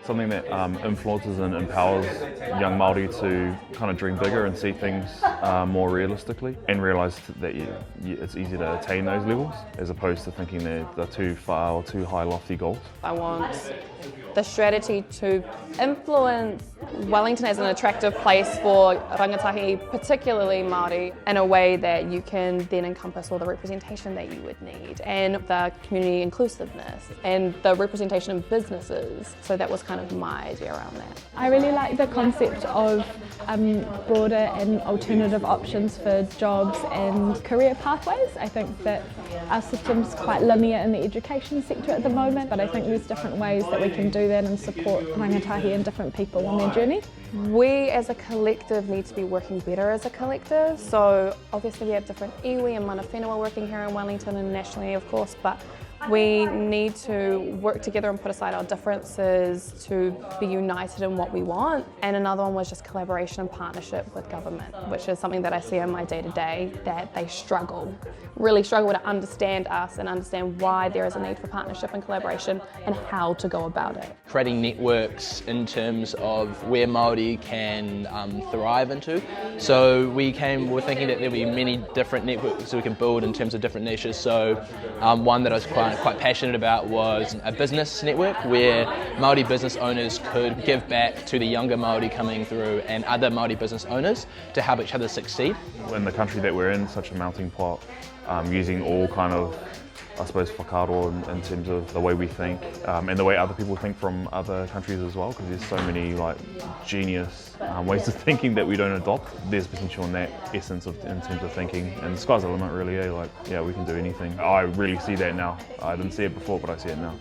something that influences and empowers young Māori to kind of dream bigger and see things more realistically, and realise that it's easy to attain those levels as opposed to thinking they're too far or too high lofty goals. I want the strategy to influence Wellington as an attractive place for Rangatahi, particularly Māori, in a way that you can then encompass all the representation that you would need, and the community inclusiveness and the representation in businesses. So that was kind of my idea around that. I really like the concept of broader and alternative options for jobs and career pathways. I think that our system's quite linear in the education sector at the moment, but I think there's different ways that we can do that and support rangatahi and different people on their journey. We as a collective need to be working better as a collective. So obviously we have different iwi and mana whenua working here in Wellington and nationally, of course, but we need to work together and put aside our differences to be united in what we want. And another one was just collaboration and partnership with government, which is something that I see in my day-to-day, that they really struggle to understand us and understand why there is a need for partnership and collaboration and how to go about it. Creating networks in terms of where Māori can thrive into. So we're thinking that there'll be many different networks we can build in terms of different niches. So one that I was quite passionate about was a business network where Māori business owners could give back to the younger Māori coming through and other Māori business owners to help each other succeed. In the country that we're in, such a melting pot, using all kind of, I suppose, whakaaro in terms of the way we think and the way other people think from other countries as well, because there's so many genius ways of thinking that we don't adopt. There's potential in that essence in terms of thinking, and the sky's the limit really, yeah, we can do anything. I really see that now. I didn't see it before, but I see it now.